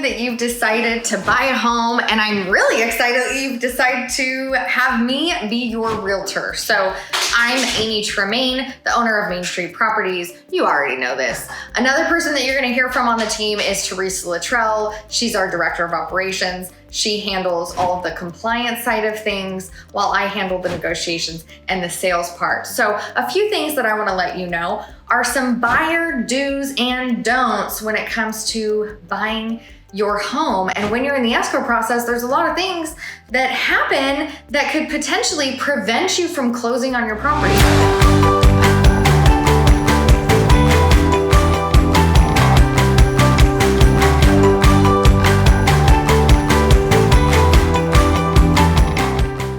that you've decided to buy a home, and I'm really excited that you've decided to have me be your realtor. So I'm Amy Tremaine, the owner of Main Street Properties. You already know this. Another person that you're gonna hear from on the team is Teresa Luttrell. She's our director of operations. She handles all of the compliance side of things while I handle the negotiations and the sales part. So a few things that I wanna let you know are some buyer do's and don'ts when it comes to buying your home. And when you're in the escrow process, there's a lot of things that happen that could potentially prevent you from closing on your property.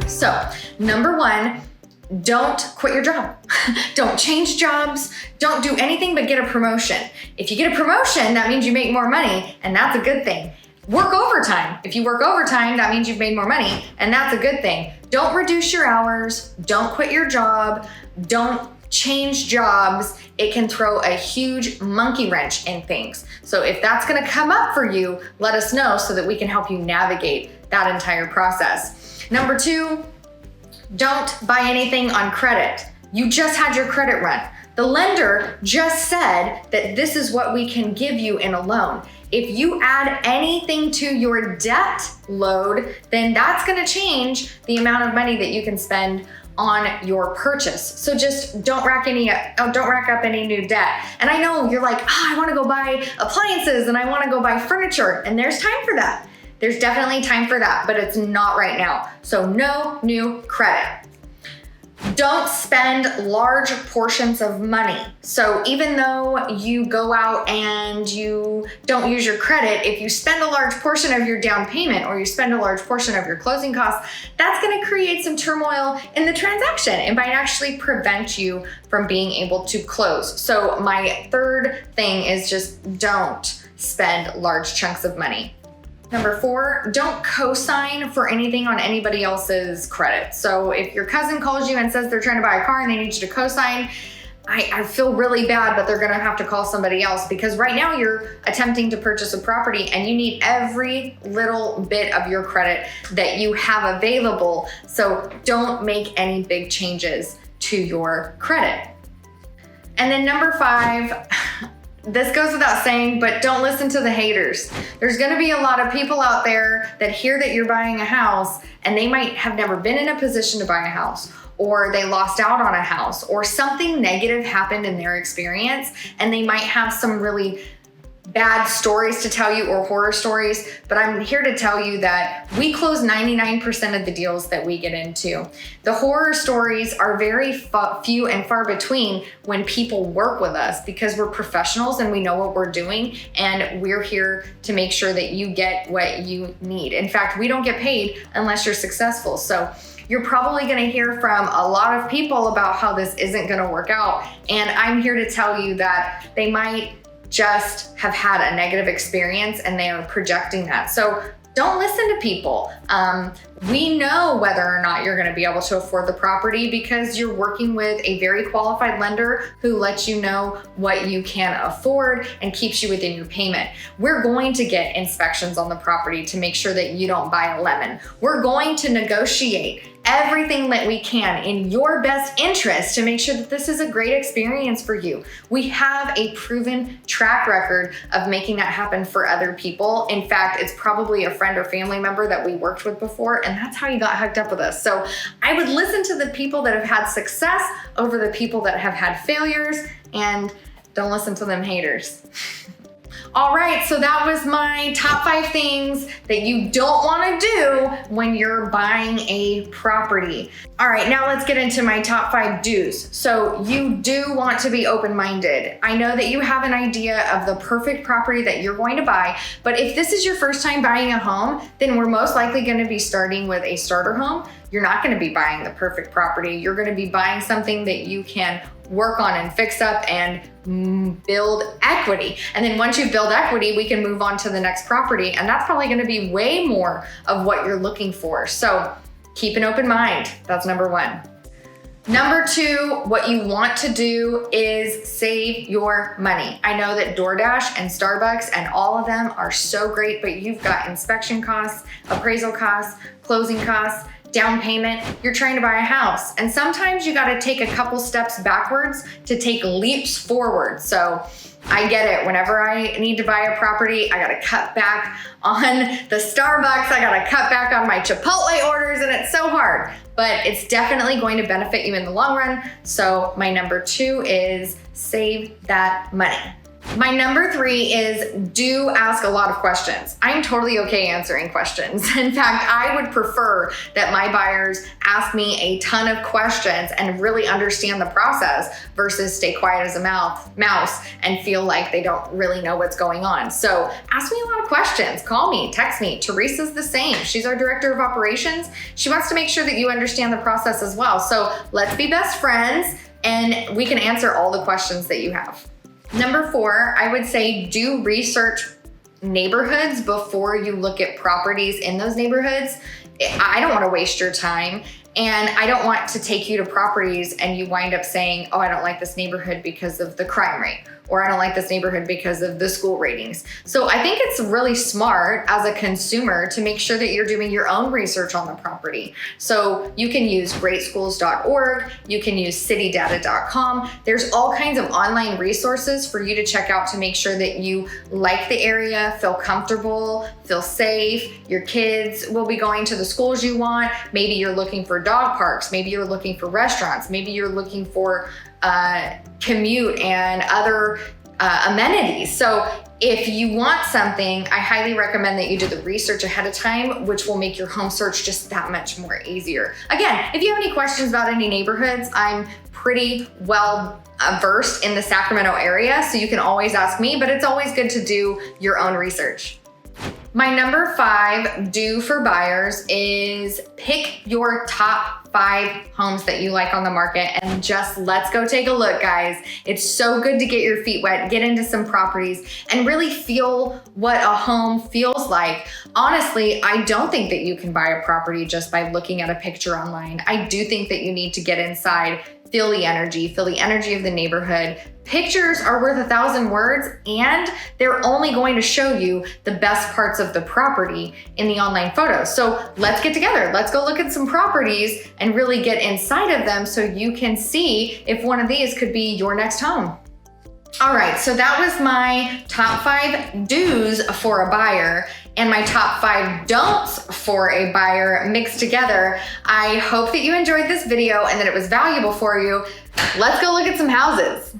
So, number one, don't quit your job. Don't change jobs. Don't do anything but get a promotion. If you get a promotion, that means you make more money, and that's a good thing. Work overtime. If you work overtime, that means you've made more money, and that's a good thing. Don't reduce your hours. Don't quit your job. Don't change jobs. It can throw a huge monkey wrench in things. So if that's gonna come up for you, let us know so that we can help you navigate that entire process. Number two, don't buy anything on credit. You just had your credit run. The lender just said that this is what we can give you in a loan. If you add anything to your debt load, then that's gonna change the amount of money that you can spend on your purchase. So just don't rack up any new debt. And I know you're like, I wanna go buy appliances and I wanna go buy furniture, and there's time for that. There's definitely time for that, but it's not right now. So no new credit. Don't spend large portions of money. So even though you go out and you don't use your credit, if you spend a large portion of your down payment or you spend a large portion of your closing costs, that's gonna create some turmoil in the transaction. It might actually prevent you from being able to close. So my third thing is just don't spend large chunks of money. Number four, don't co-sign for anything on anybody else's credit. So if your cousin calls you and says they're trying to buy a car and they need you to co-sign, I feel really bad, but they're gonna have to call somebody else, because right now you're attempting to purchase a property and you need every little bit of your credit that you have available. So don't make any big changes to your credit. And then number five, this goes without saying, but don't listen to the haters. There's gonna be a lot of people out there that hear that you're buying a house and they might have never been in a position to buy a house, or they lost out on a house, or something negative happened in their experience, and they might have some really bad stories to tell you or horror stories, but I'm here to tell you that we close 99% of the deals that we get into. The horror stories are very few and far between when people work with us, because we're professionals and we know what we're doing, and we're here to make sure that you get what you need. In fact, we don't get paid unless you're successful. So you're probably gonna hear from a lot of people about how this isn't gonna work out, and I'm here to tell you that they might just have had a negative experience and they are projecting that. So don't listen to people. We know whether or not you're gonna be able to afford the property because you're working with a very qualified lender who lets you know what you can afford and keeps you within your payment. We're going to get inspections on the property to make sure that you don't buy a lemon. We're going to negotiate everything that we can in your best interest to make sure that this is a great experience for you. We have a proven track record of making that happen for other people. In fact, it's probably a friend or family member that we worked with before, and that's how you got hooked up with us. So I would listen to the people that have had success over the people that have had failures, and don't listen to them haters. All right, so that was my top 5 things that you don't want to do when you're buying a property. All right, now let's get into my top 5 do's. So you do want to be open-minded. I know that you have an idea of the perfect property that you're going to buy, but if this is your first time buying a home, then we're most likely going to be starting with a starter home. You're not going to be buying the perfect property. You're going to be buying something that you can work on and fix up and build equity. And then once you build equity, we can move on to the next property. And that's probably going to be way more of what you're looking for. So keep an open mind. That's number 1. Number two, what you want to do is save your money. I know that DoorDash and Starbucks and all of them are so great, but you've got inspection costs, appraisal costs, closing costs, down payment. You're trying to buy a house. And sometimes you got to take a couple steps backwards to take leaps forward. So I get it. Whenever I need to buy a property, I got to cut back on the Starbucks. I got to cut back on my Chipotle orders, and it's so hard, but it's definitely going to benefit you in the long run. So my number two is save that money. My number three is do ask a lot of questions. I'm totally okay answering questions. In fact, I would prefer that my buyers ask me a ton of questions and really understand the process versus stay quiet as a mouse and feel like they don't really know what's going on. So ask me a lot of questions. Call me, text me. Teresa's the same. She's our director of operations. She wants to make sure that you understand the process as well. So let's be best friends and we can answer all the questions that you have. Number four, I would say do research neighborhoods before you look at properties in those neighborhoods. I don't want to waste your time, and I don't want to take you to properties and you wind up saying, oh, I don't like this neighborhood because of the crime rate, or I don't like this neighborhood because of the school ratings. So I think it's really smart as a consumer to make sure that you're doing your own research on the property. So you can use greatschools.org, you can use citydata.com. There's all kinds of online resources for you to check out to make sure that you like the area, feel comfortable, feel safe. Your kids will be going to the schools you want. Maybe you're looking for dog parks. Maybe you're looking for restaurants. Maybe you're looking for commute and other amenities. So if you want something, I highly recommend that you do the research ahead of time, which will make your home search just that much more easier. Again, if you have any questions about any neighborhoods, I'm pretty well versed in the Sacramento area, so you can always ask me, but it's always good to do your own research. My number five do for buyers is pick your top 5 homes that you like on the market and just let's go take a look, guys. It's so good to get your feet wet, get into some properties and really feel what a home feels like. Honestly, I don't think that you can buy a property just by looking at a picture online. I do think that you need to get inside, feel the energy of the neighborhood. Pictures are worth 1,000 words, and they're only going to show you the best parts of the property in the online photos. So let's get together. Let's go look at some properties and really get inside of them so you can see if one of these could be your next home. All right, so that was my top 5 do's for a buyer and my top 5 don'ts for a buyer mixed together. I hope that you enjoyed this video and that it was valuable for you. Let's go look at some houses.